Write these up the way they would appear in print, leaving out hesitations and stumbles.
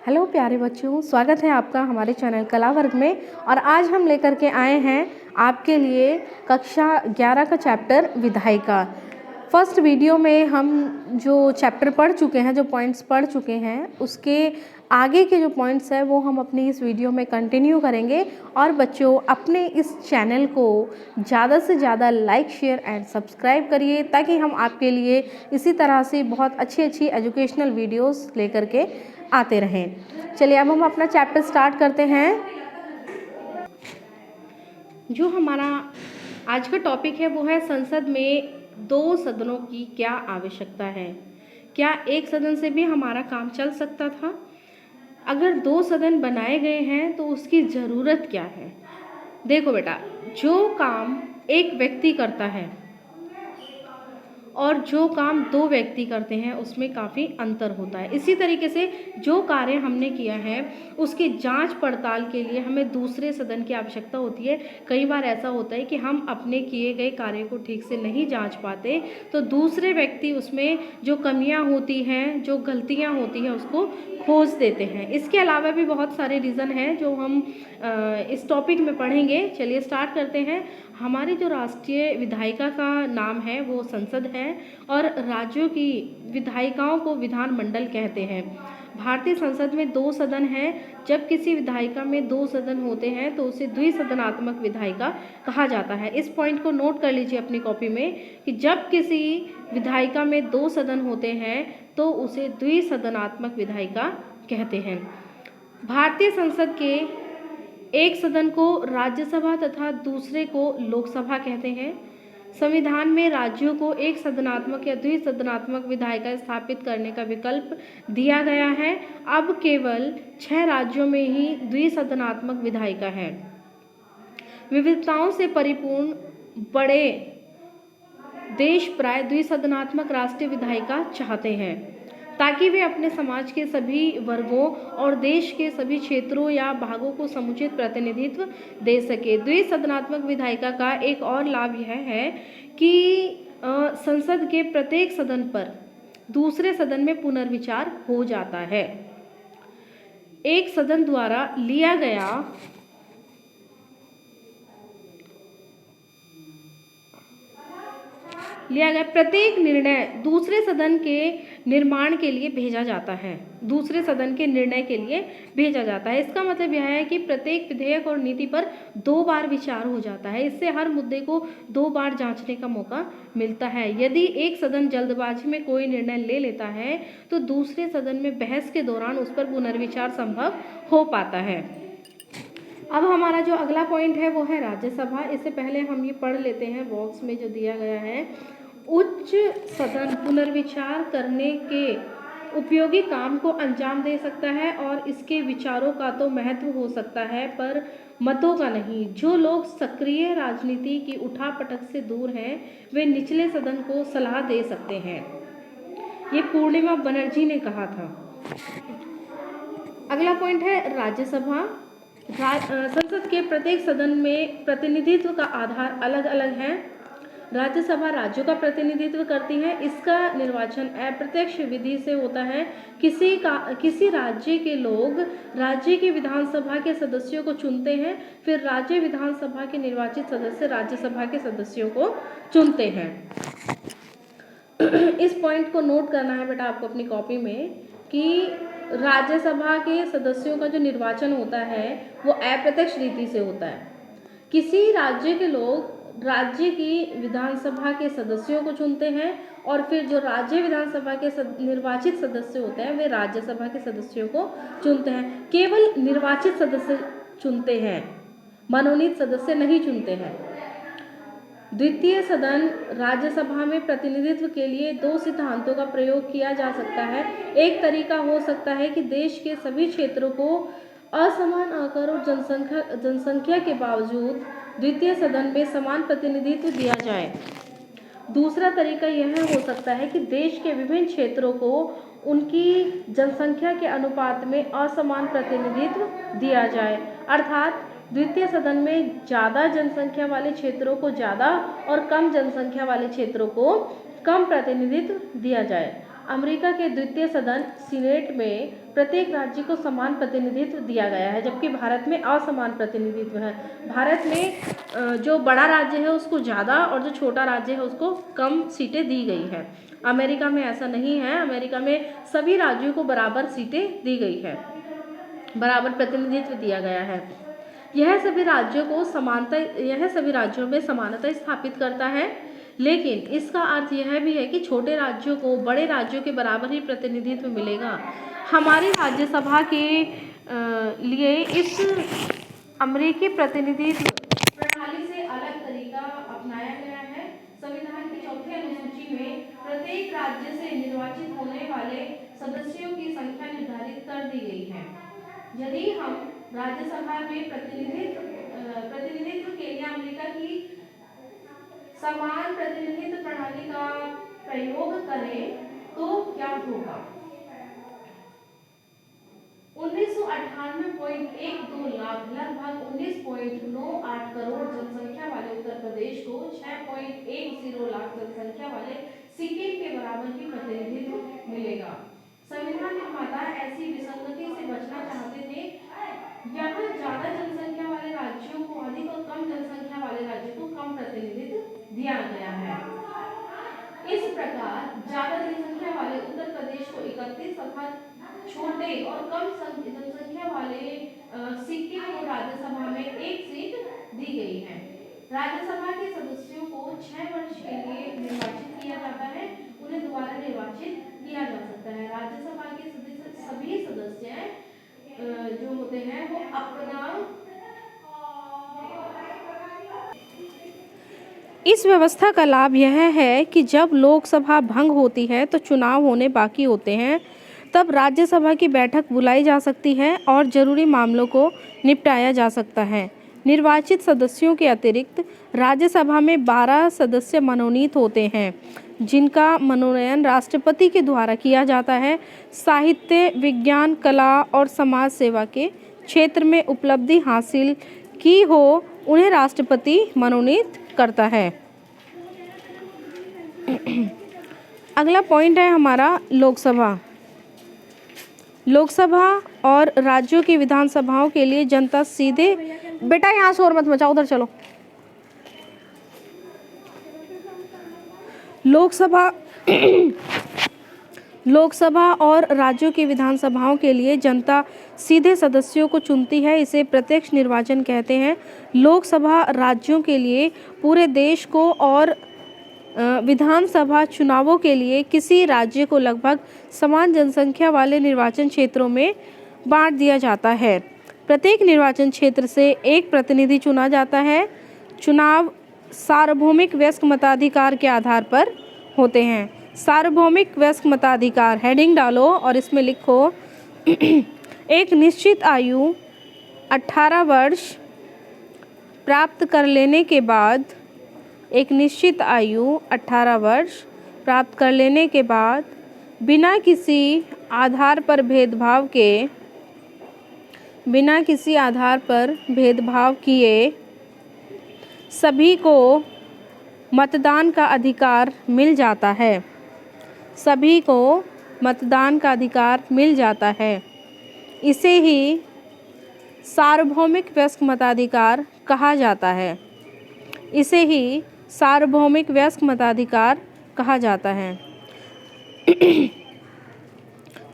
Hello प्यारे बच्चों, स्वागत है आपका हमारे चैनल कला वर्ग में। और आज हम लेकर के आए हैं आपके लिए कक्षा 11 का चैप्टर विधायिका। फर्स्ट वीडियो में हम जो चैप्टर पढ़ चुके हैं, जो पॉइंट्स पढ़ चुके हैं, उसके आगे के जो पॉइंट्स हैं वो हम अपनी इस वीडियो में कंटिन्यू करेंगे। और बच्चों, अपने इस चैनल को ज़्यादा से ज़्यादा लाइक, शेयर एंड सब्सक्राइब करिए, ताकि हम आपके लिए इसी तरह से बहुत अच्छी अच्छी एजुकेशनल वीडियोस लेकर के आते रहें। चलिए अब हम अपना चैप्टर स्टार्ट करते हैं। जो हमारा आज का टॉपिक है वो है संसद में दो सदनों की क्या आवश्यकता है। क्या एक सदन से भी हमारा काम चल सकता था? अगर दो सदन बनाए गए हैं तो उसकी ज़रूरत क्या है? देखो बेटा, जो काम एक व्यक्ति करता है और जो काम दो व्यक्ति करते हैं उसमें काफ़ी अंतर होता है। इसी तरीके से जो कार्य हमने किया है उसकी जांच पड़ताल के लिए हमें दूसरे सदन की आवश्यकता होती है। कई बार ऐसा होता है कि हम अपने किए गए कार्य को ठीक से नहीं जांच पाते, तो दूसरे व्यक्ति उसमें जो कमियां होती हैं, जो गलतियां होती हैं, उसको खोज देते हैं। इसके अलावा भी बहुत सारे रीज़न हैं जो हम इस टॉपिक में पढ़ेंगे। चलिए स्टार्ट करते हैं। हमारी जो राष्ट्रीय विधायिका का नाम है वो संसद है, और राज्यों की विधायिकाओं को विधानमंडल कहते हैं। भारतीय संसद में दो सदन हैं। जब किसी विधायिका में दो सदन होते हैं तो उसे द्विसदनात्मक विधायिका कहा जाता है। इस पॉइंट को नोट कर लीजिए अपनी कॉपी में कि जब किसी विधायिका में दो सदन होते हैं तो उसे द्विसदनात्मक विधायिका कहते हैं। भारतीय संसद के एक सदन को राज्यसभा तथा दूसरे को लोकसभा कहते हैं। संविधान में राज्यों को एक सदनात्मक या द्विसदनात्मक विधायिका स्थापित करने का विकल्प दिया गया है। अब केवल 6 राज्यों में ही द्विसदनात्मक विधायिका है। विविधताओं से परिपूर्ण बड़े देश प्राय द्विसदनात्मक राष्ट्रीय विधायिका चाहते हैं, ताकि वे अपने समाज के सभी वर्गों और देश के सभी क्षेत्रों या भागों को समुचित प्रतिनिधित्व दे सके। द्विसदनात्मक विधायिका का एक और लाभ यह है कि संसद के प्रत्येक सदन पर दूसरे सदन में पुनर्विचार हो जाता है। एक सदन द्वारा लिया गया प्रत्येक निर्णय दूसरे सदन के निर्माण के लिए भेजा जाता है, दूसरे सदन के निर्णय के लिए भेजा जाता है। इसका मतलब यह है कि प्रत्येक विधेयक और नीति पर 2 बार विचार हो जाता है। इससे हर मुद्दे को 2 बार जांचने का मौका मिलता है। यदि एक सदन जल्दबाजी में कोई निर्णय ले लेता है तो दूसरे सदन में बहस के दौरान उस पर पुनर्विचार संभव हो पाता है। अब हमारा जो अगला पॉइंट है वो है राज्यसभा। इससे पहले हम ये पढ़ लेते हैं बॉक्स में जो दिया गया है। उच्च सदन पुनर्विचार करने के उपयोगी काम को अंजाम दे सकता है और इसके विचारों का तो महत्व हो सकता है, पर मतों का नहीं। जो लोग सक्रिय राजनीति की उठापटक से दूर हैं वे निचले सदन को सलाह दे सकते हैं। ये पूर्णिमा बनर्जी ने कहा था। अगला पॉइंट है राज्यसभा। संसद के प्रत्येक सदन में प्रतिनिधित्व का आधार अलग अलग है। राज्यसभा राज्यों का प्रतिनिधित्व करती है। इसका निर्वाचन अप्रत्यक्ष विधि से होता है। किसी राज्य के लोग राज्य की विधानसभा के सदस्यों को चुनते हैं, फिर राज्य विधानसभा के निर्वाचित सदस्य राज्यसभा के सदस्यों को चुनते हैं। इस पॉइंट को नोट करना है बेटा आपको अपनी कॉपी में कि राज्यसभा के सदस्यों का जो निर्वाचन होता है वो अप्रत्यक्ष रीति से होता है। किसी राज्य के लोग राज्य की विधानसभा के सदस्यों को चुनते हैं और फिर जो राज्य विधानसभा के निर्वाचित सदस्य होते हैं वे राज्यसभा के सदस्यों को चुनते हैं। केवल निर्वाचित सदस्य चुनते हैं, मनोनीत सदस्य नहीं चुनते हैं। द्वितीय सदन राज्यसभा में प्रतिनिधित्व के लिए 2 सिद्धांतों का प्रयोग किया जा सकता है। एक तरीका हो सकता है कि देश के सभी क्षेत्रों को असमान आकार और जनसंख्या के बावजूद द्वितीय सदन में समान प्रतिनिधित्व दिया जाए। दूसरा तरीका यह हो सकता है कि देश के विभिन्न क्षेत्रों को उनकी जनसंख्या के अनुपात में असमान प्रतिनिधित्व दिया जाए, अर्थात द्वितीय सदन में ज़्यादा जनसंख्या वाले क्षेत्रों को ज़्यादा और कम जनसंख्या वाले क्षेत्रों को कम प्रतिनिधित्व दिया जाए। अमेरिका के द्वितीय सदन सीनेट में प्रत्येक राज्य को समान प्रतिनिधित्व दिया गया है, जबकि भारत में असमान प्रतिनिधित्व है। भारत में जो बड़ा राज्य है उसको ज़्यादा और जो छोटा राज्य है उसको कम सीटें दी गई है। अमेरिका में ऐसा नहीं है। अमेरिका में सभी राज्यों को बराबर सीटें दी गई है, बराबर प्रतिनिधित्व दिया गया है। यह सभी राज्यों में समानता स्थापित करता है, लेकिन इसका अर्थ यह भी है कि छोटे राज्यों को बड़े राज्यों के बराबर ही प्रतिनिधित्व मिलेगा। हमारी राज्यसभा के लिए इस अमेरिकी प्रतिनिधित्व प्रणाली से अलग तरीका अपनाया गया है। संविधान की चौथी अनुसूची में प्रत्येक राज्य से निर्वाचित होने वाले सदस्यों की संख्या निर्धारित कर दी गई है। यदि हम राज्यसभा में प्रतिनिधित्व के लिए अमेरिका की समान प्रतिनिधित्व प्रणाली का प्रयोग करें तो क्या होगा? 1998.12 लाख लगभग 19.98 करोड़ जनसंख्या वाले उत्तर प्रदेश को 6.10 लाख जनसंख्या वाले सिक्किम के बराबर ही प्रतिनिधित्व मिलेगा। संविधान निर्माता ऐसी विसंगति से बचना चाहते थे। यहाँ ज्यादा जनसंख्या वाले राज्यों को अधिक और कम जनसंख्या वाले राज्यों को कम प्रतिनिधित्व दिया गया है। इस प्रकार ज्यादा जनसंख्या वाले उत्तर प्रदेश को 31 तथा छोटे और कम जनसंख्या वाले सिक्किम को राज्यसभा में 1 सीट दी गई है। राज्यसभा के सदस्यों को 6 वर्ष के लिए निर्वाचित किया जाता है। उन्हें दोबारा निर्वाचित किया जा सकता है। राज्यसभा के सभी सदस्य जो होते हैं वो अपना इस व्यवस्था का लाभ यह है कि जब लोकसभा भंग होती है तो चुनाव होने बाकी होते हैं, तब राज्यसभा की बैठक बुलाई जा सकती है और जरूरी मामलों को निपटाया जा सकता है। निर्वाचित सदस्यों के अतिरिक्त राज्यसभा में 12 सदस्य मनोनीत होते हैं, जिनका मनोनयन राष्ट्रपति के द्वारा किया जाता है। साहित्य, विज्ञान, कला और समाज सेवा के क्षेत्र में उपलब्धि हासिल की हो उन्हें राष्ट्रपति मनोनीत करता है। अगला पॉइंट है हमारा लोकसभा और राज्यों की विधानसभाओं के लिए जनता सीधे बेटा यहाँ शोर मत मचाओ, उधर चलो। लोकसभा और राज्यों की विधानसभाओं के लिए जनता सीधे सदस्यों को चुनती है। इसे प्रत्यक्ष निर्वाचन कहते हैं। लोकसभा राज्यों के लिए पूरे देश को और विधानसभा चुनावों के लिए किसी राज्य को लगभग समान जनसंख्या वाले निर्वाचन क्षेत्रों में बांट दिया जाता है। प्रत्येक निर्वाचन क्षेत्र से एक प्रतिनिधि चुना जाता है। चुनाव सार्वभौमिक वयस्क मताधिकार के आधार पर होते हैं। सार्वभौमिक वयस्क मताधिकार हेडिंग डालो और इसमें लिखो एक निश्चित आयु 18 वर्ष प्राप्त कर लेने के बाद बिना किसी आधार पर भेदभाव किए सभी को मतदान का अधिकार मिल जाता है। इसे ही सार्वभौमिक वयस्क मताधिकार कहा जाता है।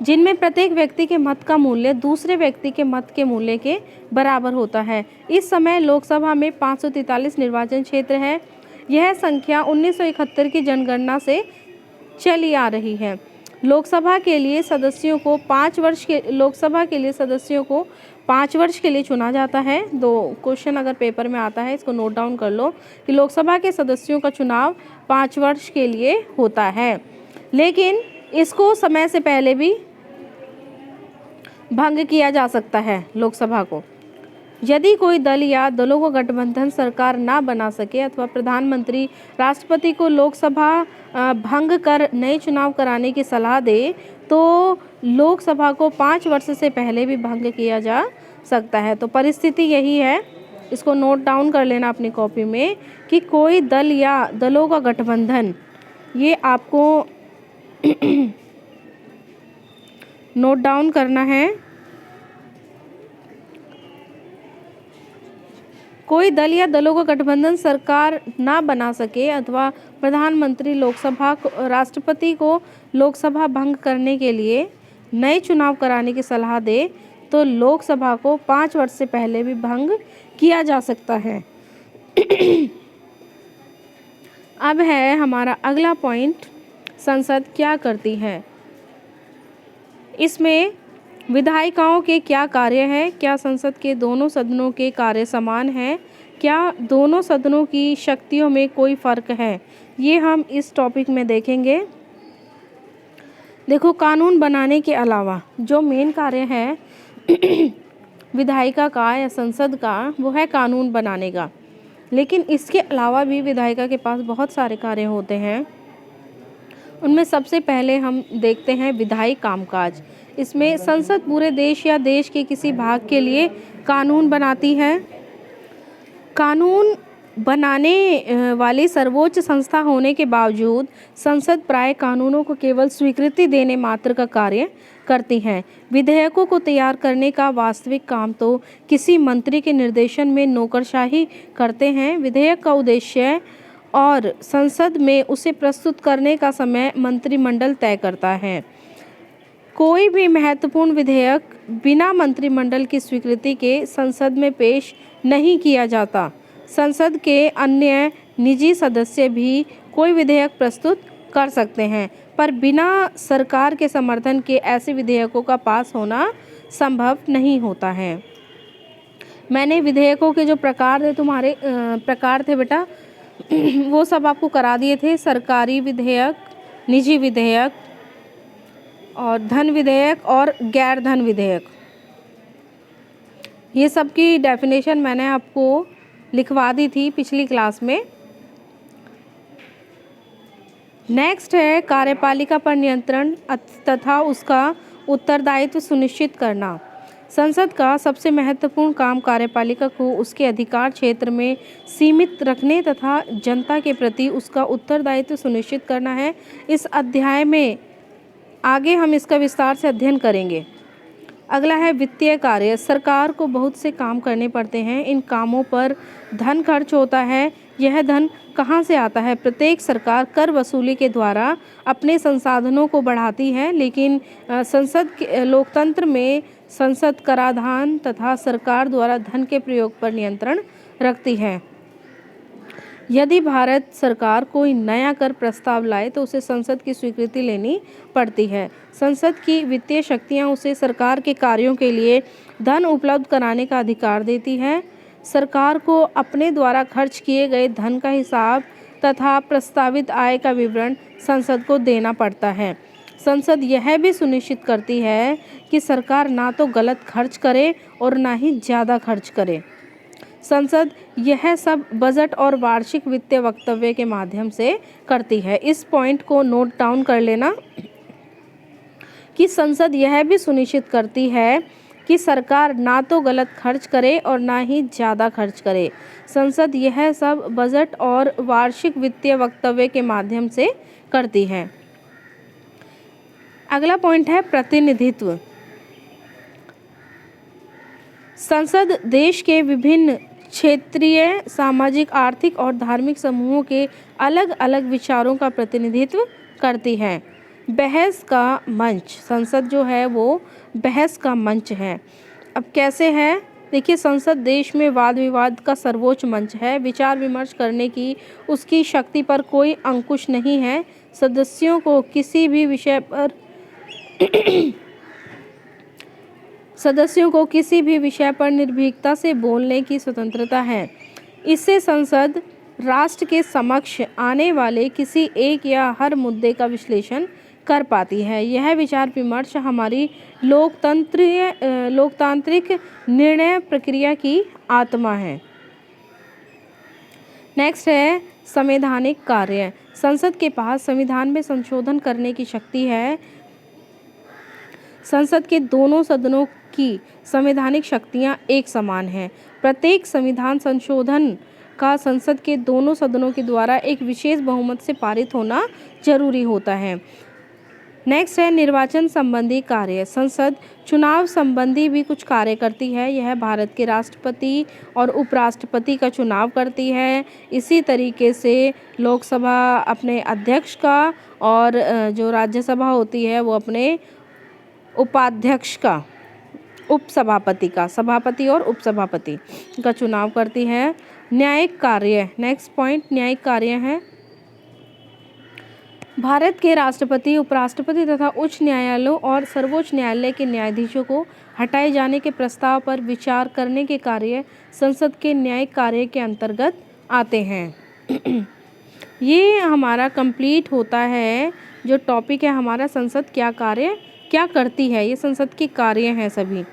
जिनमें प्रत्येक व्यक्ति के मत का मूल्य दूसरे व्यक्ति के मत के मूल्य के बराबर होता है। इस समय लोकसभा में 543 निर्वाचन क्षेत्र है। यह संख्या 1971 की जनगणना से चली आ रही है। लोकसभा के लिए सदस्यों को 5 वर्ष के लिए चुना जाता है। 2 क्वेश्चन अगर पेपर में आता है, इसको नोट डाउन कर लो कि लोकसभा के सदस्यों का चुनाव 5 वर्ष के लिए होता है, लेकिन इसको समय से पहले भी भंग किया जा सकता है लोकसभा को। यदि कोई दल या दलों को गठबंधन सरकार ना बना सके अथवा प्रधानमंत्री राष्ट्रपति को लोकसभा भंग कर नए चुनाव कराने की सलाह दे तो लोकसभा को 5 वर्ष से पहले भी भंग किया जा सकता है। तो परिस्थिति यही है, इसको नोट डाउन कर लेना अपनी कॉपी में कि कोई दल या दलों का गठबंधन ये आपको नोट डाउन करना है। कोई दल या दलों का गठबंधन सरकार ना बना सके अथवा प्रधानमंत्री राष्ट्रपति को लोकसभा भंग करने के लिए नए चुनाव कराने की सलाह दे तो लोकसभा को 5 वर्ष से पहले भी भंग किया जा सकता है। अब है हमारा अगला पॉइंट, संसद क्या करती है। इसमें विधायिकाओं के क्या कार्य हैं, क्या संसद के दोनों सदनों के कार्य समान हैं, क्या दोनों सदनों की शक्तियों में कोई फ़र्क है, ये हम इस टॉपिक में देखेंगे। देखो, कानून बनाने के अलावा जो मेन कार्य है विधायिका का या संसद का, वो है कानून बनाने का। लेकिन इसके अलावा भी विधायिका के पास बहुत सारे कार्य होते हैं। उनमें सबसे पहले हम देखते हैं विधायी कामकाज। इसमें संसद पूरे देश या देश के किसी भाग के लिए कानून बनाती है। कानून बनाने वाली सर्वोच्च संस्था होने के बावजूद संसद प्राय कानूनों को केवल स्वीकृति देने मात्र का कार्य करती है। विधेयकों को तैयार करने का वास्तविक काम तो किसी मंत्री के निर्देशन में नौकरशाही करते हैं। विधेयक का उद्देश्य और संसद में उसे प्रस्तुत करने का समय मंत्रिमंडल तय करता है। कोई भी महत्वपूर्ण विधेयक बिना मंत्रिमंडल की स्वीकृति के संसद में पेश नहीं किया जाता। संसद के अन्य निजी सदस्य भी कोई विधेयक प्रस्तुत कर सकते हैं, पर बिना सरकार के समर्थन के ऐसे विधेयकों का पास होना संभव नहीं होता है। मैंने विधेयकों के जो प्रकार थे बेटा, वो सब आपको करा दिए थे। सरकारी विधेयक, निजी विधेयक और धन विधेयक और गैर धन विधेयक, ये सब की डेफिनेशन मैंने आपको लिखवा दी थी पिछली क्लास में। नेक्स्ट है कार्यपालिका पर नियंत्रण तथा उसका उत्तरदायित्व सुनिश्चित करना। संसद का सबसे महत्वपूर्ण काम कार्यपालिका को उसके अधिकार क्षेत्र में सीमित रखने तथा जनता के प्रति उसका उत्तरदायित्व सुनिश्चित करना है। इस अध्याय में आगे हम इसका विस्तार से अध्ययन करेंगे। अगला है वित्तीय कार्य। सरकार को बहुत से काम करने पड़ते हैं। इन कामों पर धन खर्च होता है। यह धन कहाँ से आता है? प्रत्येक सरकार कर वसूली के द्वारा अपने संसाधनों को बढ़ाती है, लेकिन लोकतंत्र में संसद कराधान तथा सरकार द्वारा धन के प्रयोग पर नियंत्रण रखती है। यदि भारत सरकार कोई नया कर प्रस्ताव लाए तो उसे संसद की स्वीकृति लेनी पड़ती है। संसद की वित्तीय शक्तियां उसे सरकार के कार्यों के लिए धन उपलब्ध कराने का अधिकार देती है। सरकार को अपने द्वारा खर्च किए गए धन का हिसाब तथा प्रस्तावित आय का विवरण संसद को देना पड़ता है। संसद यह भी सुनिश्चित करती है कि सरकार ना तो गलत खर्च करे और ना ही ज़्यादा खर्च करे। संसद यह सब बजट और वार्षिक वित्तीय वक्तव्य के माध्यम से करती है। इस पॉइंट को नोट डाउन कर लेना कि संसद यह भी सुनिश्चित करती है कि सरकार ना तो गलत खर्च करे और ना ही ज़्यादा खर्च करे। संसद यह सब बजट और वार्षिक वित्तीय वक्तव्य के माध्यम से करती है। अगला पॉइंट है प्रतिनिधित्व। संसद देश के विभिन्न क्षेत्रीय, सामाजिक, आर्थिक और धार्मिक समूहों के अलग अलग विचारों का प्रतिनिधित्व करती है। बहस का मंच, संसद जो है वो बहस का मंच है। अब कैसे है? देखिए, संसद देश में वाद विवाद का सर्वोच्च मंच है। विचार विमर्श करने की उसकी शक्ति पर कोई अंकुश नहीं है। सदस्यों को किसी भी विषय पर निर्भीकता से बोलने की स्वतंत्रता है। इससे संसद राष्ट्र के समक्ष आने वाले किसी एक या हर मुद्दे का विश्लेषण कर पाती है। यह विचार विमर्श हमारी लोकतांत्रिक निर्णय प्रक्रिया की आत्मा है। नेक्स्ट है संवैधानिक कार्य। संसद के पास संविधान में संशोधन करने की शक्ति है। संसद के दोनों सदनों की संवैधानिक शक्तियां एक समान हैं। प्रत्येक संविधान संशोधन का संसद के दोनों सदनों के द्वारा एक विशेष बहुमत से पारित होना जरूरी होता है। नेक्स्ट है निर्वाचन संबंधी कार्य। संसद चुनाव संबंधी भी कुछ कार्य करती है। यह भारत के राष्ट्रपति और उपराष्ट्रपति का चुनाव करती है। इसी तरीके से लोकसभा अपने अध्यक्ष का और जो राज्यसभा होती है वो अपने उपाध्यक्ष का, उपसभापति का, सभापति और उपसभापति का चुनाव करती है। न्यायिक कार्य, नेक्स्ट पॉइंट न्यायिक कार्य है। भारत के राष्ट्रपति, उपराष्ट्रपति तथा उच्च न्यायालयों और सर्वोच्च न्यायालय के न्यायाधीशों को हटाए जाने के प्रस्ताव पर विचार करने के कार्य संसद के न्यायिक कार्य के अंतर्गत आते हैं। ये हमारा कंप्लीट होता है जो टॉपिक है हमारा, संसद क्या कार्य क्या करती है, ये संसद के कार्य हैं सभी।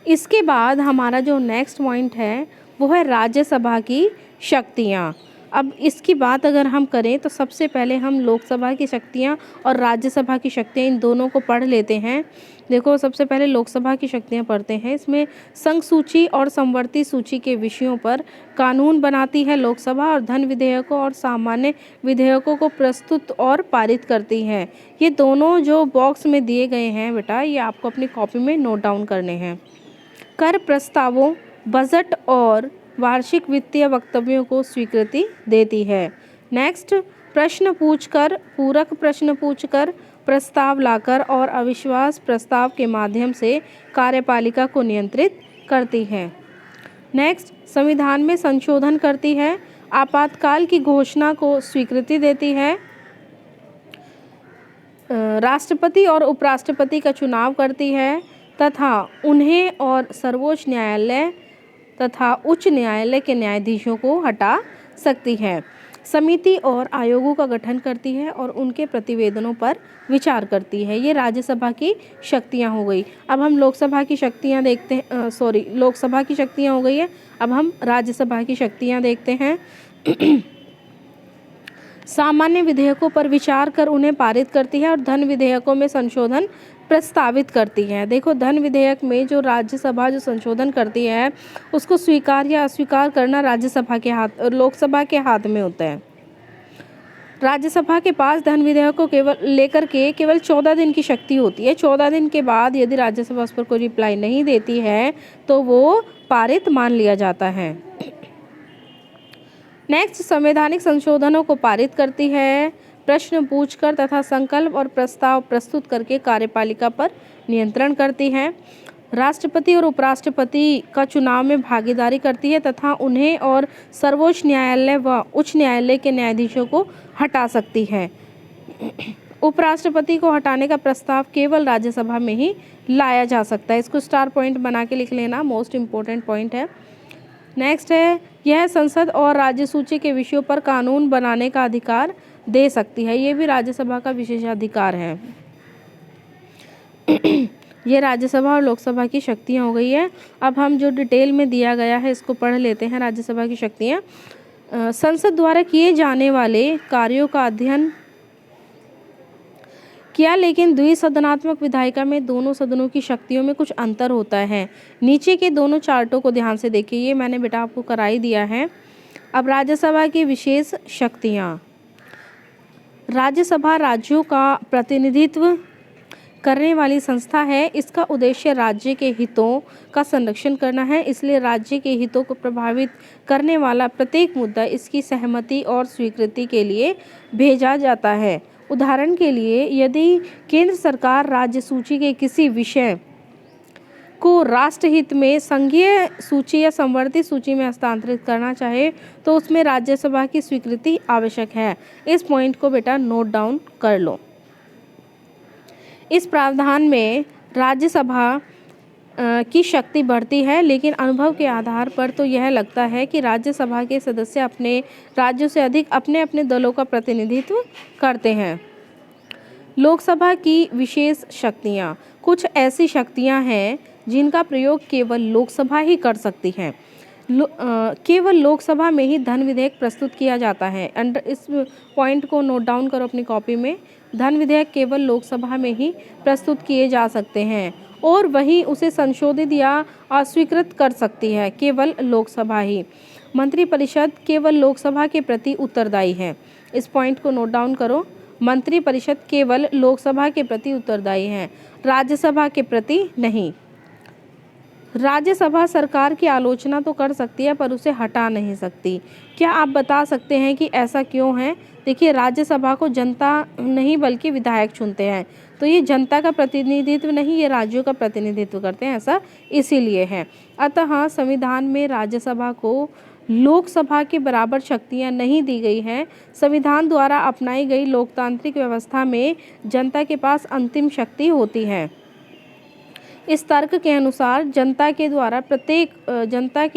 इसके बाद हमारा जो नेक्स्ट पॉइंट है वो है राज्यसभा की शक्तियाँ। अब इसकी बात अगर हम करें तो सबसे पहले हम लोकसभा की शक्तियाँ और राज्यसभा की शक्तियाँ इन दोनों को पढ़ लेते हैं। देखो सबसे पहले लोकसभा की शक्तियाँ पढ़ते हैं। इसमें संघ सूची और समवर्ती सूची के विषयों पर कानून बनाती है लोकसभा और धन विधेयकों और सामान्य विधेयकों को प्रस्तुत और पारित करती है। ये दोनों जो बॉक्स में दिए गए हैं बेटा, ये आपको अपनी कॉपी में नोट डाउन करने हैं। कर प्रस्तावों, बजट और वार्षिक वित्तीय वक्तव्यों को स्वीकृति देती है। नेक्स्ट, प्रश्न पूछकर, पूरक प्रश्न पूछकर, प्रस्ताव लाकर और अविश्वास प्रस्ताव के माध्यम से कार्यपालिका को नियंत्रित करती है। नेक्स्ट, संविधान में संशोधन करती है, आपातकाल की घोषणा को स्वीकृति देती है, राष्ट्रपति और उपराष्ट्रपति का चुनाव करती है तथा उन्हें और सर्वोच्च न्यायालय तथा उच्च न्यायालय के न्यायाधीशों को हटा सकती है। समिति और आयोगों का गठन करती है और उनके प्रतिवेदनों पर विचार करती है। ये राज्यसभा की शक्तियाँ हो गई। अब हम लोकसभा की शक्तियाँ देखते हैं, लोकसभा की शक्तियाँ हो गई है। अब हम राज्यसभा की शक्तियाँ देखते हैं। सामान्य विधेयकों पर विचार कर उन्हें पारित करती है और धन विधेयकों में संशोधन प्रस्तावित करती है। देखो धन विधेयक में जो राज्यसभा जो संशोधन करती है उसको स्वीकार या अस्वीकार करना राज्यसभा के हाथ, लोकसभा के हाथ में होता है। राज्यसभा के पास धन विधेयक को केवल 14 दिन की शक्ति होती है। 14 दिन के बाद यदि राज्यसभा उस पर कोई रिप्लाई नहीं देती है तो वो पारित मान लिया जाता है। नेक्स्ट, संवैधानिक संशोधनों को पारित करती है, प्रश्न पूछकर तथा संकल्प और प्रस्ताव प्रस्तुत करके कार्यपालिका पर नियंत्रण करती है, राष्ट्रपति और उपराष्ट्रपति का चुनाव में भागीदारी करती है तथा उन्हें और सर्वोच्च न्यायालय व उच्च न्यायालय के न्यायाधीशों को हटा सकती है। उपराष्ट्रपति को हटाने का प्रस्ताव केवल राज्यसभा में ही लाया जा सकता है। इसको स्टार पॉइंट बना के लिख लेना, मोस्ट इम्पोर्टेंट पॉइंट है। नेक्स्ट है, यह संसद और राज्य सूची के विषयों पर कानून बनाने का अधिकार दे सकती है। ये भी राज्यसभा का विशेषाधिकार है। ये राज्यसभा और लोकसभा की शक्तियाँ हो गई है। अब हम जो डिटेल में दिया गया है इसको पढ़ लेते हैं। राज्यसभा की शक्तियाँ, संसद द्वारा किए जाने वाले कार्यों का अध्ययन किया, लेकिन द्विसदनात्मक विधायिका में दोनों सदनों की शक्तियों में कुछ अंतर होता है। नीचे के दोनों चार्टों को ध्यान से देखिए, ये मैंने बेटा आपको करा ही दिया है। अब राज्यसभा की विशेष शक्तियाँ। राज्यसभा राज्यों का प्रतिनिधित्व करने वाली संस्था है। इसका उद्देश्य राज्य के हितों का संरक्षण करना है, इसलिए राज्य के हितों को प्रभावित करने वाला प्रत्येक मुद्दा इसकी सहमति और स्वीकृति के लिए भेजा जाता है। उदाहरण के लिए, यदि केंद्र सरकार राज्य सूची के किसी विषय को राष्ट्रहित में संघीय सूची या समवर्ती सूची में हस्तांतरित करना चाहे तो उसमें राज्यसभा की स्वीकृति आवश्यक है। इस पॉइंट को बेटा नोट डाउन कर लो। इस प्रावधान में राज्यसभा की शक्ति बढ़ती है, लेकिन अनुभव के आधार पर तो यह लगता है कि राज्यसभा के सदस्य अपने राज्यों से अधिक अपने अपने दलों का प्रतिनिधित्व करते हैं। लोकसभा की विशेष शक्तियाँ। कुछ ऐसी शक्तियाँ हैं जिनका प्रयोग केवल लोकसभा ही कर सकती है। केवल लोकसभा में ही धन विधेयक प्रस्तुत किया जाता है। इस पॉइंट को नोट डाउन करो अपनी कॉपी में। धन विधेयक केवल लोकसभा में ही प्रस्तुत किए जा सकते हैं और वही उसे संशोधित या अस्वीकृत कर सकती है, केवल लोकसभा ही। मंत्रिपरिषद केवल लोकसभा के प्रति उत्तरदायी है। इस पॉइंट को नोट डाउन करो। मंत्रिपरिषद केवल लोकसभा के प्रति उत्तरदायी है, राज्यसभा के प्रति नहीं। राज्यसभा सरकार की आलोचना तो कर सकती है पर उसे हटा नहीं सकती। क्या आप बता सकते हैं कि ऐसा क्यों है? देखिए, राज्यसभा को जनता नहीं बल्कि विधायक चुनते हैं, तो ये जनता का प्रतिनिधित्व नहीं, ये राज्यों का प्रतिनिधित्व करते हैं, ऐसा इसीलिए है। अतः संविधान में राज्यसभा को लोकसभा के बराबर शक्तियां नहीं दी गई हैं। संविधान द्वारा अपनाई गई लोकतांत्रिक व्यवस्था में जनता के पास अंतिम शक्ति होती है। इस तर्क के अनुसार जनता के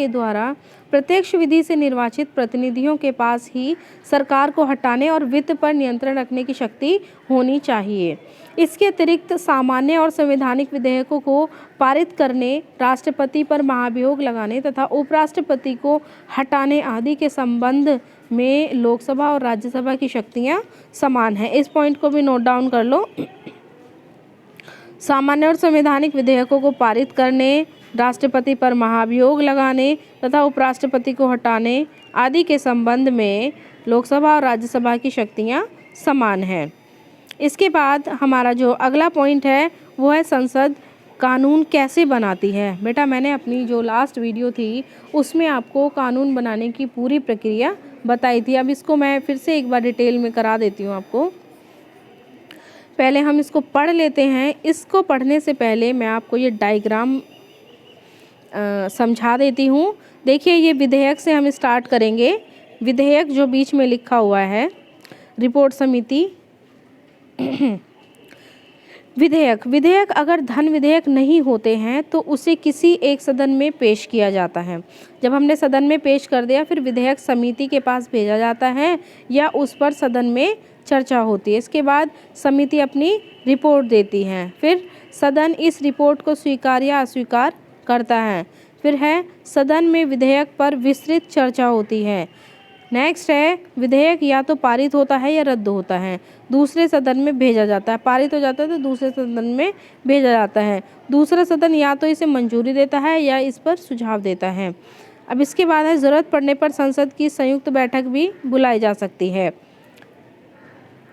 द्वारा प्रत्यक्ष विधि से निर्वाचित प्रतिनिधियों के पास ही सरकार को हटाने और वित्त पर नियंत्रण रखने की शक्ति होनी चाहिए। इसके अतिरिक्त सामान्य और संवैधानिक विधेयकों को पारित करने, राष्ट्रपति पर महाभियोग लगाने तथा उपराष्ट्रपति को हटाने आदि के संबंध में लोकसभा और राज्यसभा की शक्तियां समान हैं। इस पॉइंट को भी नोट डाउन कर लो। सामान्य और संवैधानिक विधेयकों को पारित करने, राष्ट्रपति पर महाभियोग लगाने तथा उपराष्ट्रपति को हटाने आदि के संबंध में लोकसभा और राज्यसभा की शक्तियां समान हैं। इसके बाद हमारा जो अगला पॉइंट है वो है संसद कानून कैसे बनाती है। बेटा, मैंने अपनी जो लास्ट वीडियो थी उसमें आपको कानून बनाने की पूरी प्रक्रिया बताई थी। अब इसको मैं फिर से एक बार डिटेल में करा देती हूँ आपको। पहले हम इसको पढ़ लेते हैं। इसको पढ़ने से पहले मैं आपको ये डायग्राम समझा देती हूँ। देखिए, ये विधेयक से हम स्टार्ट करेंगे। विधेयक जो बीच में लिखा हुआ है, रिपोर्ट समिति विधेयक अगर धन विधेयक नहीं होते हैं तो उसे किसी एक सदन में पेश किया जाता है। जब हमने सदन में पेश कर दिया, फिर विधेयक समिति के पास भेजा जाता है या उस पर सदन में चर्चा होती है। इसके बाद समिति अपनी रिपोर्ट देती है, फिर सदन इस रिपोर्ट को स्वीकार या अस्वीकार करता है। फिर है सदन में विधेयक पर विस्तृत चर्चा होती है। नेक्स्ट है विधेयक या तो पारित होता है या रद्द होता है, दूसरे सदन में भेजा जाता है। पारित हो जाता है तो दूसरे सदन में भेजा जाता है। दूसरा सदन या तो इसे मंजूरी देता है या इस पर सुझाव देता है। अब इसके बाद है ज़रूरत पड़ने पर संसद की संयुक्त बैठक भी बुलाई जा सकती है,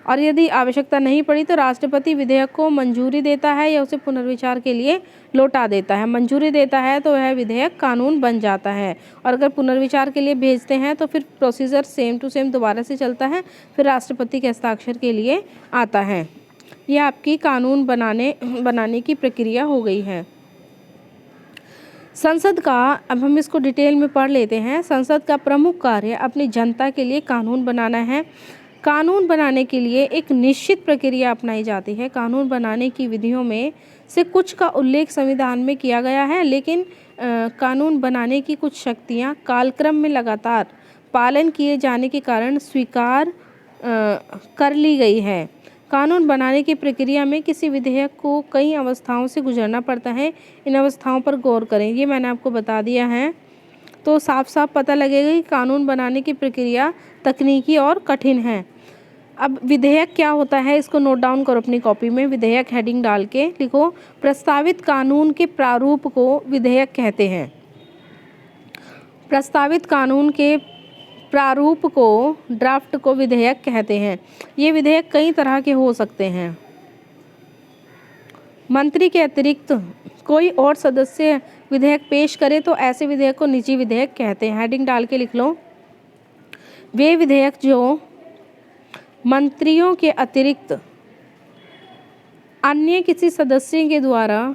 और यदि आवश्यकता नहीं पड़ी तो राष्ट्रपति विधेयक को मंजूरी देता है या उसे पुनर्विचार के लिए लौटा देता है। मंजूरी देता है तो वह विधेयक कानून बन जाता है, और अगर पुनर्विचार के लिए भेजते हैं तो फिर प्रोसीजर सेम टू सेम दोबारा से चलता है, फिर राष्ट्रपति के हस्ताक्षर के लिए आता है। यह आपकी कानून बनाने की प्रक्रिया हो गई है। संसद का, अब हम इसको डिटेल में पढ़ लेते हैं। संसद का प्रमुख कार्य अपनी जनता के लिए कानून बनाना है। कानून बनाने के लिए एक निश्चित प्रक्रिया अपनाई जाती है। कानून बनाने की विधियों में से कुछ का उल्लेख संविधान में किया गया है, लेकिन कानून बनाने की कुछ शक्तियां कालक्रम में लगातार पालन किए जाने के कारण स्वीकार कर ली गई है। कानून बनाने की प्रक्रिया में किसी विधेयक को कई अवस्थाओं से गुजरना पड़ता है। इन अवस्थाओं पर गौर करें, ये मैंने आपको बता दिया है, तो साफ साफ पता लगेगा कि कानून बनाने की प्रक्रिया तकनीकी और कठिन है। अब विधेयक क्या होता है, इसको नोट डाउन करो अपनी कॉपी में। विधेयक हेडिंग डाल के लिखो। प्रस्तावित कानून के प्रारूप को विधेयक कहते हैं। प्रस्तावित कानून के प्रारूप को, ड्राफ्ट को विधेयक कहते हैं। ये विधेयक कई तरह के हो सकते हैं। मंत्री के अतिरिक्त कोई और सदस्य विधेयक पेश करे तो ऐसे विधेयक को निजी विधेयक कहते हैं। हेडिंग डाल के लिख लो। वे विधेयक जो मंत्रियों के अतिरिक्त अन्य किसी सदस्य के द्वारा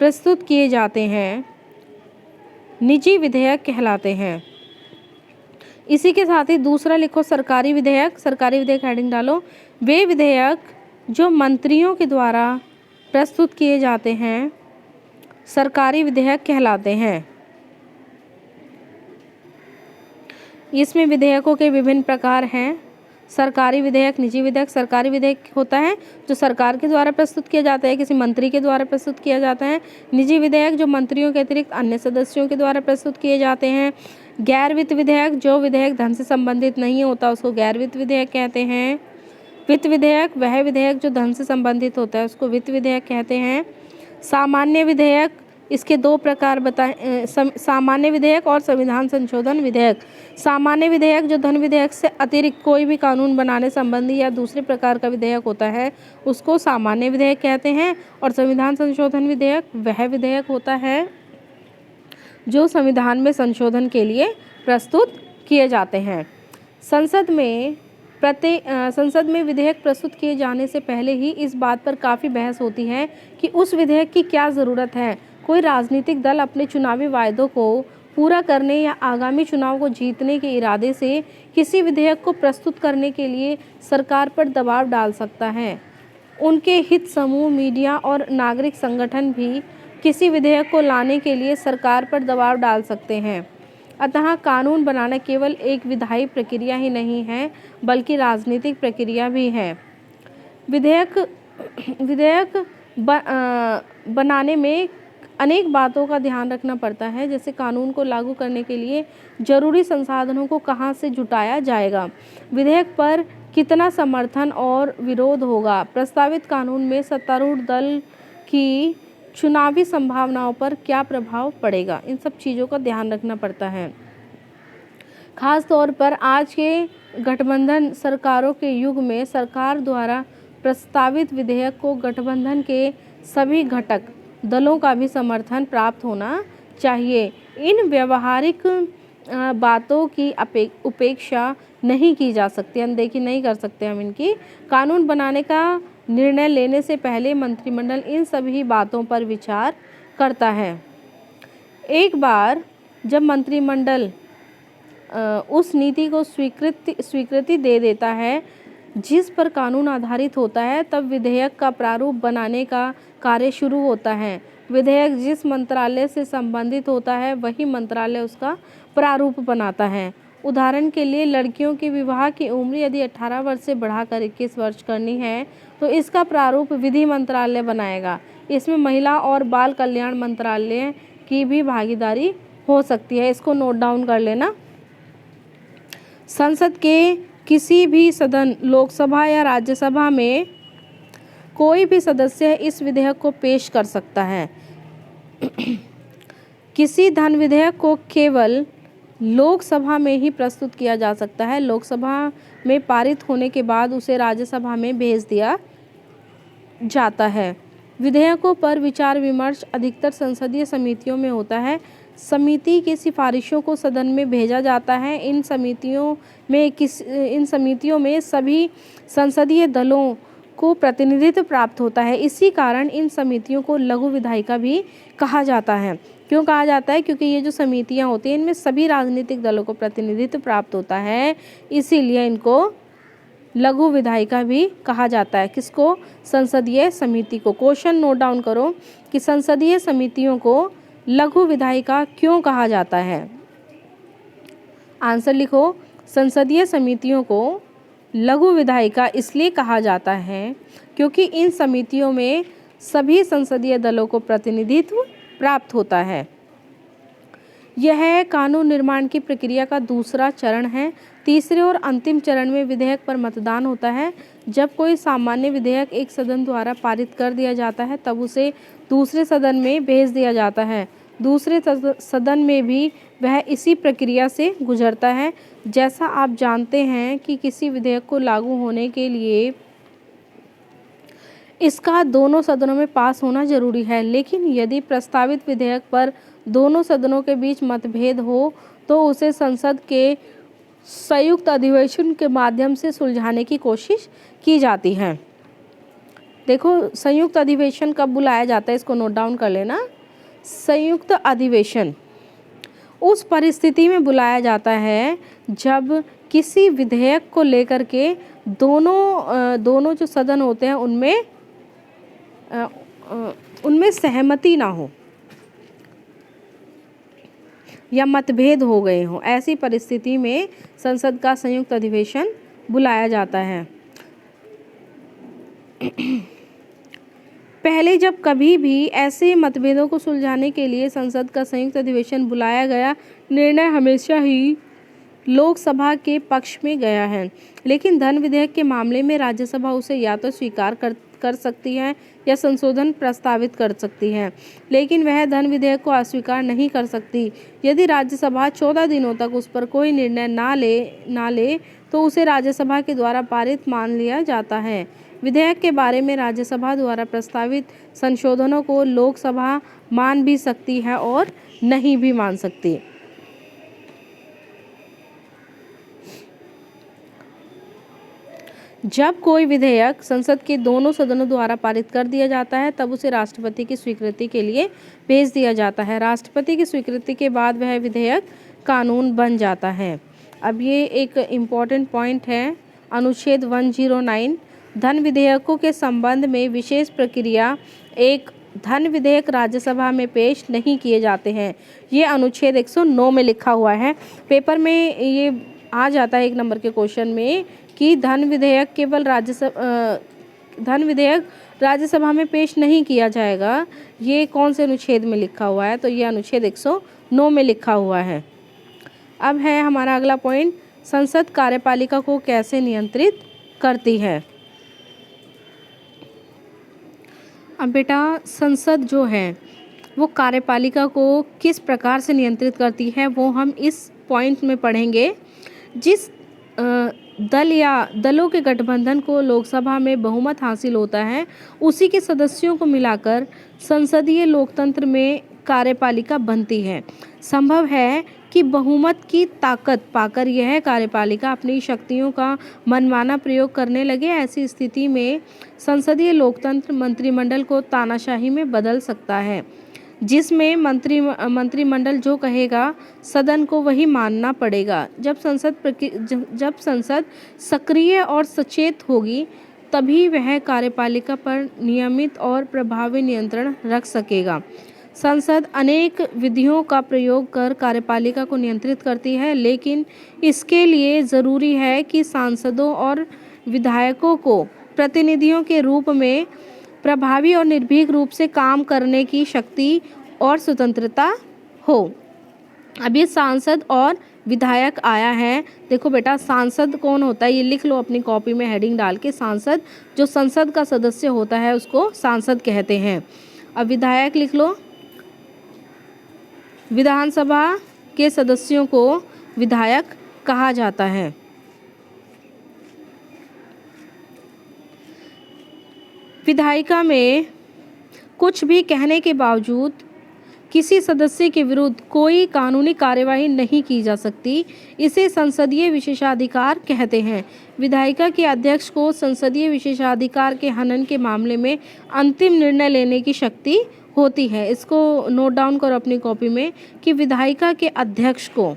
प्रस्तुत किए जाते हैं, निजी विधेयक कहलाते हैं। इसी के साथ ही दूसरा लिखो, सरकारी विधेयक। सरकारी विधेयक हेडिंग डालो। वे विधेयक जो मंत्रियों के द्वारा प्रस्तुत किए जाते हैं, सरकारी विधेयक कहलाते हैं। इसमें विधेयकों के विभिन्न प्रकार हैं। सरकारी विधेयक, निजी विधेयक। सरकारी विधेयक होता है जो सरकार के द्वारा प्रस्तुत किया जाता है, किसी मंत्री के द्वारा प्रस्तुत किया जाता है। निजी विधेयक जो मंत्रियों के अतिरिक्त अन्य सदस्यों के द्वारा प्रस्तुत किए जाते हैं। गैर वित्त विधेयक, जो विधेयक धन से संबंधित नहीं होता उसको गैर वित्त विधेयक कहते हैं। वित्त विधेयक, वह विधेयक जो धन से संबंधित होता है उसको वित्त विधेयक कहते हैं। सामान्य विधेयक, इसके दो प्रकार बताएं, सामान्य विधेयक और संविधान संशोधन विधेयक। सामान्य विधेयक जो धन विधेयक से अतिरिक्त कोई भी कानून बनाने संबंधी या दूसरे प्रकार का विधेयक होता है उसको सामान्य विधेयक कहते हैं। और संविधान संशोधन विधेयक वह विधेयक होता है जो संविधान में संशोधन के लिए प्रस्तुत किए जाते हैं। संसद में विधेयक प्रस्तुत किए जाने से पहले ही इस बात पर काफ़ी बहस होती है कि उस विधेयक की क्या ज़रूरत है। कोई राजनीतिक दल अपने चुनावी वायदों को पूरा करने या आगामी चुनाव को जीतने के इरादे से किसी विधेयक को प्रस्तुत करने के लिए सरकार पर दबाव डाल सकता है। उनके हित समूह, मीडिया और नागरिक संगठन भी किसी विधेयक को लाने के लिए सरकार पर दबाव डाल सकते हैं। अतः कानून बनाना केवल एक विधायी प्रक्रिया ही नहीं है बल्कि राजनीतिक प्रक्रिया भी है। विधेयक बनाने में अनेक बातों का ध्यान रखना पड़ता है, जैसे कानून को लागू करने के लिए जरूरी संसाधनों को कहां से जुटाया जाएगा, विधेयक पर कितना समर्थन और विरोध होगा, प्रस्तावित कानून में सत्तारूढ़ दल की चुनावी संभावनाओं पर क्या प्रभाव पड़ेगा। इन सब चीज़ों का ध्यान रखना पड़ता है। खास तौर पर आज के गठबंधन सरकारों के युग में सरकार द्वारा प्रस्तावित विधेयक को गठबंधन के सभी घटक दलों का भी समर्थन प्राप्त होना चाहिए। इन व्यवहारिक बातों की उपेक्षा नहीं की जा सकती, अनदेखी नहीं कर सकते हम इनकी। कानून बनाने का निर्णय लेने से पहले मंत्रिमंडल इन सभी बातों पर विचार करता है। एक बार जब मंत्रिमंडल उस नीति को स्वीकृति दे देता है जिस पर कानून आधारित होता है, तब विधेयक का प्रारूप बनाने का कार्य शुरू होता है। विधेयक जिस मंत्रालय से संबंधित होता है वही मंत्रालय उसका प्रारूप बनाता है। उदाहरण के लिए लड़कियों की विवाह की उम्र यदि 18 वर्ष से बढ़ाकर 21 वर्ष करनी है तो इसका प्रारूप विधि मंत्रालय बनाएगा। इसमें महिला और बाल कल्याण मंत्रालय की भी भागीदारी हो सकती है। इसको नोट डाउन कर लेना। संसद के किसी भी सदन, लोकसभा या राज्यसभा में कोई भी सदस्य इस विधेयक को पेश कर सकता है। किसी धन विधेयक को केवल लोकसभा में ही प्रस्तुत किया जा सकता है। लोकसभा में पारित होने के बाद उसे राज्यसभा में भेज दिया जाता है। विधेयकों पर विचार विमर्श अधिकतर संसदीय समितियों में होता है। समिति की सिफारिशों को सदन में भेजा जाता है। इन समितियों में सभी संसदीय दलों को प्रतिनिधित्व प्राप्त होता है। इसी कारण इन समितियों को लघु विधायिका भी कहा जाता है। क्यों कहा जाता है? क्योंकि ये जो समितियां होती हैं इनमें सभी राजनीतिक दलों को प्रतिनिधित्व प्राप्त होता है, इसीलिए इनको लघु विधायिका भी कहा जाता है। किसको? संसदीय समिति को। क्वेश्चन नोट डाउन करो कि संसदीय समितियों को लघु विधायिका क्यों कहा जाता है। आंसर लिखो। संसदीय समितियों को लघु विधायिका इसलिए कहा जाता है क्योंकि इन समितियों में सभी संसदीय दलों को प्रतिनिधित्व प्राप्त होता है। यह कानून निर्माण की प्रक्रिया का दूसरा चरण है। तीसरे और अंतिम चरण में विधेयक पर मतदान होता है। जब कोई सामान्य विधेयक एक सदन द्वारा पारित कर दिया जाता है तब उसे दूसरे सदन में भेज दिया जाता है। दूसरे सदन में भी वह इसी प्रक्रिया से गुजरता है। जैसा आप जानते हैं कि किसी विधेयक को लागू होने के लिए इसका दोनों सदनों में पास होना जरूरी है, लेकिन यदि प्रस्तावित विधेयक पर दोनों सदनों के बीच मतभेद हो तो उसे संसद के संयुक्त अधिवेशन के माध्यम से सुलझाने की कोशिश की जाती है। देखो, संयुक्त अधिवेशन कब बुलाया जाता है, इसको नोट डाउन कर लेना। संयुक्त अधिवेशन उस परिस्थिति में बुलाया जाता है जब किसी विधेयक को लेकर के दोनों जो सदन होते हैं उनमें सहमति ना हो या मतभेद हो गए हों। ऐसी परिस्थिति में संसद का संयुक्त अधिवेशन बुलाया जाता है। पहले जब कभी भी ऐसे मतभेदों को सुलझाने के लिए संसद का संयुक्त अधिवेशन बुलाया गया, निर्णय हमेशा ही लोकसभा के पक्ष में गया है, लेकिन धन विधेयक के मामले में राज्यसभा उसे या तो स्वीकार कर सकती है या संशोधन प्रस्तावित कर सकती है, लेकिन वह धन विधेयक को अस्वीकार नहीं कर सकती। यदि राज्यसभा 14 दिनों तक उस पर कोई निर्णय ना ले तो उसे राज्यसभा के द्वारा पारित मान लिया जाता है। विधेयक के बारे में राज्यसभा द्वारा प्रस्तावित संशोधनों को लोकसभा मान भी सकती है और नहीं भी मान सकती। जब कोई विधेयक संसद के दोनों सदनों द्वारा पारित कर दिया जाता है तब उसे राष्ट्रपति की स्वीकृति के लिए भेज दिया जाता है। राष्ट्रपति की स्वीकृति के बाद वह विधेयक कानून बन जाता है। अब ये एक इम्पॉर्टेंट पॉइंट है, अनुच्छेद 109 धन विधेयकों के संबंध में विशेष प्रक्रिया। एक धन विधेयक राज्यसभा में पेश नहीं किए जाते हैं। ये अनुच्छेद 109 में लिखा हुआ है। पेपर में ये आ जाता है 1 नंबर के क्वेश्चन में कि धन विधेयक राज्यसभा में पेश नहीं किया जाएगा। ये कौन से अनुच्छेद में लिखा हुआ है? तो ये अनुच्छेद 109 में लिखा हुआ है। अब है हमारा अगला पॉइंट, संसद कार्यपालिका को कैसे नियंत्रित करती है। अब बेटा संसद जो है वो कार्यपालिका को किस प्रकार से नियंत्रित करती है वो हम इस पॉइंट में पढ़ेंगे। जिस दल या दलों के गठबंधन को लोकसभा में बहुमत हासिल होता है उसी के सदस्यों को मिलाकर संसदीय लोकतंत्र में कार्यपालिका बनती है। संभव है कि बहुमत की ताकत पाकर यह कार्यपालिका अपनी शक्तियों का मनमाना प्रयोग करने लगे। ऐसी स्थिति में संसदीय लोकतंत्र मंत्रिमंडल को तानाशाही में बदल सकता है, जिसमें मंत्रिमंडल जो कहेगा सदन को वही मानना पड़ेगा। जब संसद सक्रिय और सचेत होगी तभी वह कार्यपालिका पर नियमित और प्रभावी नियंत्रण रख सकेगा। संसद अनेक विधियों का प्रयोग कर कार्यपालिका को नियंत्रित करती है, लेकिन इसके लिए ज़रूरी है कि सांसदों और विधायकों को प्रतिनिधियों के रूप में प्रभावी और निर्भीक रूप से काम करने की शक्ति और स्वतंत्रता हो। अब ये सांसद और विधायक आया है। देखो बेटा सांसद कौन होता है ये लिख लो अपनी कॉपी में हेडिंग डाल के। सांसद जो संसद का सदस्य होता है उसको सांसद कहते हैं। अब विधायक लिख लो, विधानसभा के सदस्यों को विधायक कहा जाता है। विधायिका में कुछ भी कहने के बावजूद किसी सदस्य के विरुद्ध कोई कानूनी कार्यवाही नहीं की जा सकती। इसे संसदीय विशेषाधिकार कहते हैं। विधायिका के अध्यक्ष को संसदीय विशेषाधिकार के हनन के मामले में अंतिम निर्णय लेने की शक्ति होती है। इसको नोट डाउन करो अपनी कॉपी में कि विधायिका के अध्यक्ष को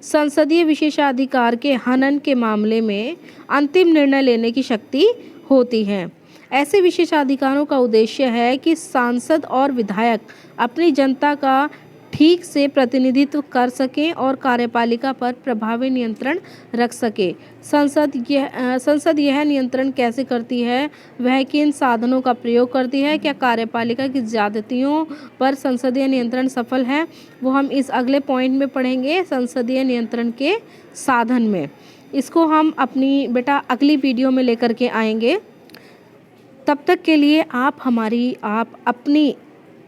संसदीय विशेषाधिकार के हनन के मामले में अंतिम निर्णय लेने की शक्ति होती है। ऐसे विशेषाधिकारों का उद्देश्य है कि सांसद और विधायक अपनी जनता का ठीक से प्रतिनिधित्व कर सकें और कार्यपालिका पर प्रभावी नियंत्रण रख सके। संसद यह नियंत्रण कैसे करती है, वह किन साधनों का प्रयोग करती है, क्या कार्यपालिका की ज्यादतियों पर संसदीय नियंत्रण सफल है, वो हम इस अगले पॉइंट में पढ़ेंगे अपनी नियंत्रण के साधन में। इसको हम अपनी बेटा अगली वीडियो में लेकर के आएंगे। तब तक के लिए आप अपनी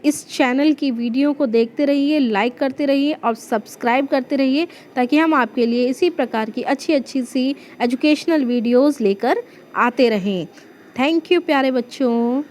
इस चैनल की वीडियो को देखते रहिए, लाइक करते रहिए और सब्सक्राइब करते रहिए, ताकि हम आपके लिए इसी प्रकार की अच्छी सी एजुकेशनल वीडियोस लेकर आते रहें। थैंक यू प्यारे बच्चों।